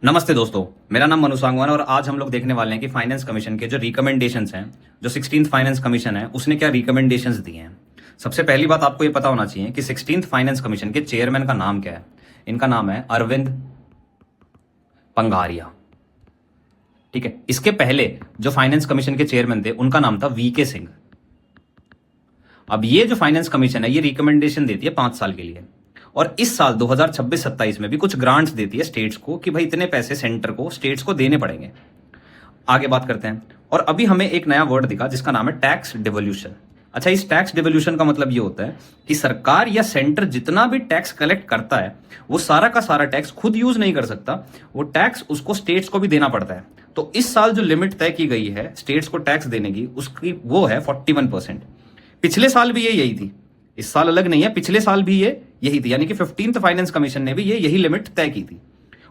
नमस्ते दोस्तों, मेरा नाम मनु सांगवान और आज हम लोग देखने वाले हैं कि फाइनेंस कमीशन के जो रिकमेंडेशंस हैं, जो 16th फाइनेंस कमीशन है उसने क्या रिकमेंडेशंस दिए हैं। सबसे पहली बात आपको ये पता होना चाहिए कि 16th फाइनेंस कमीशन के चेयरमैन का नाम क्या है। इनका नाम है अरविंद पंघारिया। ठीक है, इसके पहले जो फाइनेंस कमीशन के चेयरमैन थे उनका नाम था वीके सिंह। अब ये जो फाइनेंस कमीशन है ये रिकमेंडेशन देती है 5 साल के लिए और इस साल 2026-27 में भी कुछ ग्रांट्स देती है स्टेट्स को कि भाई इतने पैसे सेंटर को स्टेट्स को देने पड़ेंगे। आगे बात करते हैं। और अभी हमें एक नया वर्ड दिखा जिसका नाम है टैक्स डिवोल्यूशन। अच्छा, इस टैक्स डिवोल्यूशन का मतलब ये होता है कि सरकार या सेंटर जितना भी टैक्स कलेक्ट करता है वो सारा का सारा टैक्स खुद यूज नहीं कर सकता, वो टैक्स उसको स्टेट्स को भी देना पड़ता है। तो इस साल जो लिमिट तय की गई है स्टेट्स को टैक्स देने की उसकी वो है 41%। पिछले साल भी ये यही थी, इस साल अलग नहीं है, पिछले साल भी ये यही थी, यानी कि 15th फाइनेंस कमीशन ने भी यही लिमिट तय की थी।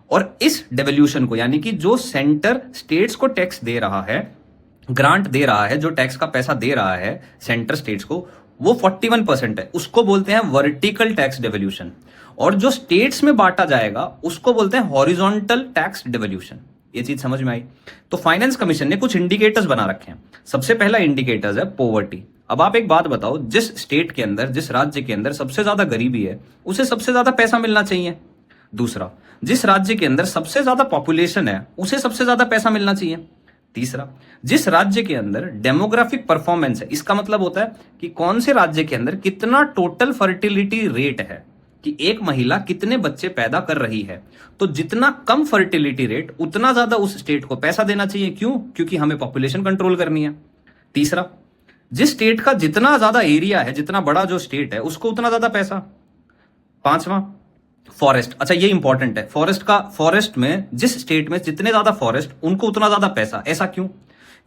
और इस डेवोल्यूशन को यानी कि जो सेंटर स्टेट्स को टैक्स दे रहा है, ग्रांट दे रहा है, जो टैक्स का पैसा दे रहा है सेंटर स्टेट्स को, वो 41% है, उसको बोलते हैं वर्टिकल टैक्स डेवोल्यूशन। और जो स्टेट्स में बांटा जाएगा उसको बोलते हैं हॉरिजॉन्टल टैक्स डेवोल्यूशन। ये चीज समझ में आई? तो फाइनेंस कमीशन ने कुछ इंडिकेटर्स बना रखे हैं। सबसे पहला इंडिकेटर्स है पोवर्टी। अब आप एक बात बताओ, जिस स्टेट के अंदर, जिस राज्य के अंदर सबसे ज्यादा गरीबी है उसे सबसे ज्यादा पैसा मिलना चाहिए। दूसरा, जिस राज्य के अंदर सबसे ज्यादा पॉपुलेशन है उसे सबसे ज्यादा पैसा मिलना चाहिए। तीसरा, जिस राज्य के अंदर डेमोग्राफिक परफॉर्मेंस है, इसका मतलब होता है कि कौन से राज्य के अंदर कितना टोटल फर्टिलिटी रेट है, कि एक महिला कितने बच्चे पैदा कर रही है। तो जितना कम फर्टिलिटी रेट उतना ज्यादा उस स्टेट को पैसा देना चाहिए। क्यों? क्योंकि हमें पॉपुलेशन कंट्रोल करनी है। तीसरा, जिस स्टेट का जितना ज्यादा एरिया है, जितना बड़ा जो स्टेट है उसको उतना ज्यादा पैसा। पांचवा, फॉरेस्ट। अच्छा, ये इंपॉर्टेंट है, फॉरेस्ट में जिस स्टेट में जितने ज्यादा फॉरेस्ट उनको उतना ज्यादा पैसा। ऐसा क्यों?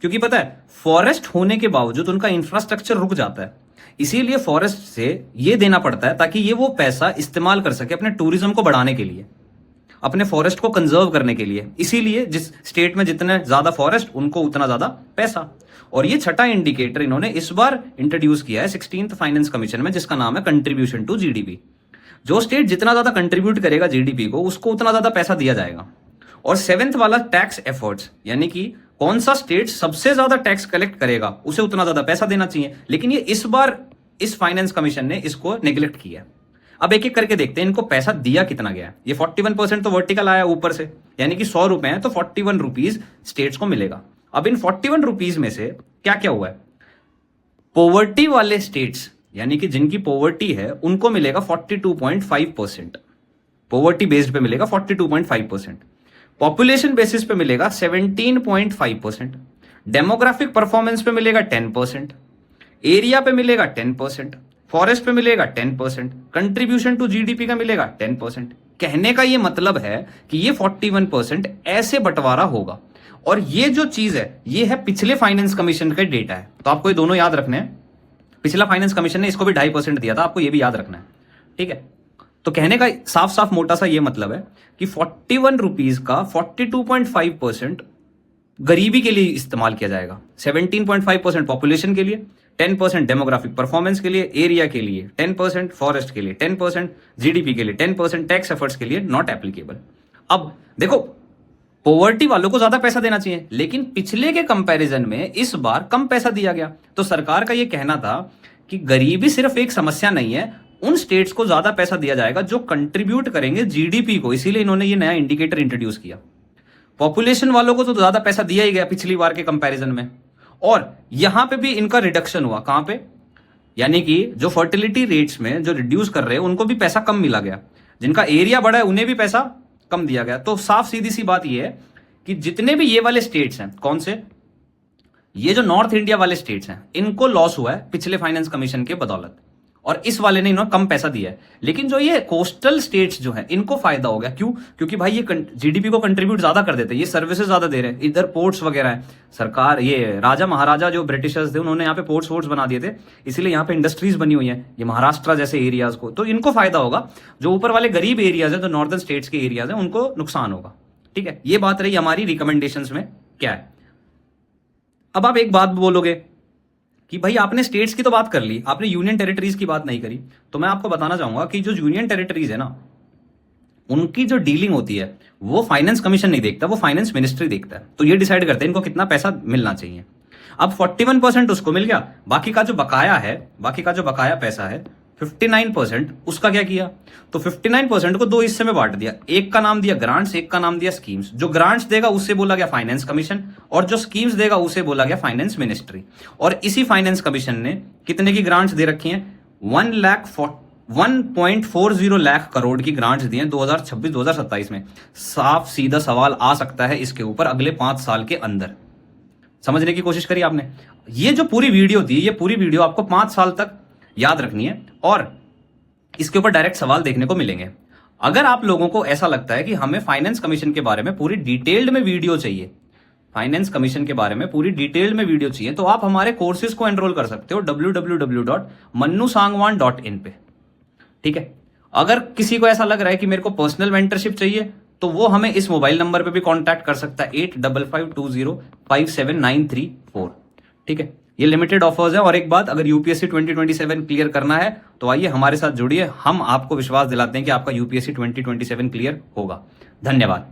क्योंकि पता है फॉरेस्ट होने के बावजूद उनका इंफ्रास्ट्रक्चर रुक जाता है, इसीलिए फॉरेस्ट से ये देना पड़ता है ताकि ये वो पैसा इस्तेमाल कर सके अपने टूरिज्म को बढ़ाने के लिए, अपने फॉरेस्ट को कंजर्व करने के लिए। इसीलिए जिस स्टेट में जितने ज्यादा फॉरेस्ट उनको उतना ज्यादा पैसा। और ये छठा इंडिकेटर इन्होंने इस बार इंट्रोड्यूस किया है 16th फाइनेंस कमीशन में, जिसका नाम है कंट्रीब्यूशन टू जीडीपी। जो स्टेट जितना ज्यादा कंट्रीब्यूट करेगा जीडीपी को उसको उतना ज्यादा पैसा दिया जाएगा। और 7th वाला टैक्स एफर्ट्स, यानी कि कौन सा स्टेट सबसे ज्यादा टैक्स कलेक्ट करेगा उसे उतना ज्यादा पैसा देना चाहिए। लेकिन ये इस बार इस फाइनेंस कमीशन ने इसको नेग्लेक्ट किया। अब एक एक करके देखते हैं इनको पैसा दिया कितना गया। ये 41% तो वर्टिकल आया ऊपर से, यानी कि 100 रुपए हैं तो 41 रुपीज स्टेट्स को मिलेगा। अब इन 41 रुपीज में से क्या क्या हुआ है? पोवर्टी वाले स्टेट्स, यानी कि जिनकी पोवर्टी है, उनको मिलेगा 42.5%। पोवर्टी बेस्ड पे मिलेगा 42.5%। पॉपुलेशन बेसिस पे मिलेगा 17.5%। डेमोग्राफिक परफॉर्मेंस पे मिलेगा 10%। एरिया पे मिलेगा 10%। फॉरेस्ट पे मिलेगा 10%। कंट्रीब्यूशन टू जीडीपी का मिलेगा 10%। कहने का ये मतलब है कि ये 41% ऐसे बंटवारा होगा। और ये जो चीज है ये है पिछले फाइनेंस कमीशन का डेटा है, तो आपको ये दोनों याद रखने हैं। पिछला फाइनेंस कमीशन ने इसको भी 2.5% दिया था, आपको ये भी याद रखना है। ठीक है, तो कहने का साफ साफ मोटा सा ये मतलब है कि 41 रुपीज का 42.5% गरीबी के लिए इस्तेमाल किया जाएगा, 17.5% पॉपुलेशन के लिए, 10% डेमोग्राफिक परफॉर्मेंस के लिए, एरिया के लिए 10%, फॉरेस्ट के लिए 10%, जीडीपी के लिए 10%, टैक्स एफर्ट्स के लिए नॉट एप्लीकेबल। अब देखो, पॉवर्टी वालों को ज्यादा पैसा देना चाहिए, लेकिन पिछले के कंपैरिजन में इस बार कम पैसा दिया गया। तो सरकार का यह कहना था कि गरीबी सिर्फ एक समस्या नहीं है, उन स्टेट्स को ज्यादा पैसा दिया जाएगा जो कंट्रीब्यूट करेंगे जीडीपी को। इसीलिए इन्होंने ये नया इंडिकेटर इंट्रोड्यूस किया। पॉपुलेशन वालों को तो ज्यादा पैसा दिया ही गया पिछली बार के कंपैरिजन में, और यहां पे भी इनका रिडक्शन हुआ। कहां पे? यानी कि जो फर्टिलिटी रेट्स में जो रिड्यूस कर रहे हैं उनको भी पैसा कम मिला गया, जिनका एरिया बड़ा है उन्हें भी पैसा कम दिया गया। तो साफ सीधी सी बात यह है कि जितने भी ये वाले स्टेट्स हैं, कौन से? ये जो नॉर्थ इंडिया वाले स्टेट्स हैं, इनको लॉस हुआ है पिछले फाइनेंस कमीशन के बदौलत, और इस वाले ने इन्होंने कम पैसा दिया है। लेकिन जो ये कोस्टल स्टेट्स जो हैं इनको फायदा हो गया। क्यों? क्योंकि भाई ये जीडीपी को कंट्रीब्यूट ज्यादा कर देते हैं, ये सर्विसेज ज्यादा दे रहे हैं, इधर पोर्ट्स वगैरह है। सरकार, ये राजा महाराजा जो ब्रिटिशर्स थे उन्होंने यहाँ पे पोर्ट्स वोर्ट्स बना दिए थे, इसलिए यहाँ पे इंडस्ट्रीज बनी हुई है, ये महाराष्ट्र जैसे एरियाज को, तो इनको फायदा होगा। जो ऊपर वाले गरीब एरियाज है, जो नॉर्दर्न स्टेट्स के एरियाज है, उनको नुकसान होगा। ठीक है, ये बात रही हमारी रिकमेंडेशंस में क्या है। अब आप एक बात बोलोगे कि भाई आपने स्टेट्स की तो बात कर ली, आपने यूनियन टेरिटरीज की बात नहीं करी। तो मैं आपको बताना चाहूंगा कि जो यूनियन टेरिटरीज है ना, उनकी जो डीलिंग होती है वो फाइनेंस कमीशन नहीं देखता, वो फाइनेंस मिनिस्ट्री देखता है। तो ये डिसाइड करते हैं इनको कितना पैसा मिलना चाहिए। अब 41% उसको मिल गया, बाकी का जो बकाया पैसा है 59%, उसका क्या किया? तो 59% को दो हिस्से में बांट दिया, एक का नाम दिया ग्रांट्स, एक का नाम दिया स्कीम्स। जो ग्रांट्स देगा उससे बोला गया फाइनेंस कमीशन, और जो स्कीम्स देगा उसे बोला गया फाइनेंस मिनिस्ट्री। और इसी फाइनेंस कमीशन ने कितने की ग्रांट्स दे रखी हैं? 1.40 लाख करोड़ की ग्रांट्स दी हैं 2026-2027 में। साफ सीधा सवाल आ सकता है इसके ऊपर अगले 5 साल के अंदर। समझने की कोशिश करी आपने? ये जो पूरी वीडियो थी, ये पूरी वीडियो आपको 5 साल तक याद रखनी है और इसके ऊपर डायरेक्ट सवाल देखने को मिलेंगे। अगर आप लोगों को ऐसा लगता है कि हमें फाइनेंस कमीशन के बारे में पूरी डिटेल्ड में वीडियो चाहिए, फाइनेंस कमीशन के बारे में पूरी डिटेल्ड में वीडियो चाहिए, तो आप हमारे कोर्सेज को एनरोल कर सकते हो www.mannusangwan.in पे। ठीक है, अगर किसी को ऐसा लग रहा है कि मेरे को पर्सनल मेंटरशिप चाहिए तो वो हमें इस मोबाइल नंबर पे भी कांटेक्ट कर सकता है 8552057934। ठीक है, ये लिमिटेड ऑफर्स है। और एक बात, अगर यूपीएससी 2027 क्लियर करना है तो आइए हमारे साथ जुड़िए, हम आपको विश्वास दिलाते हैं कि आपका यूपीएससी 2027 क्लियर होगा। धन्यवाद।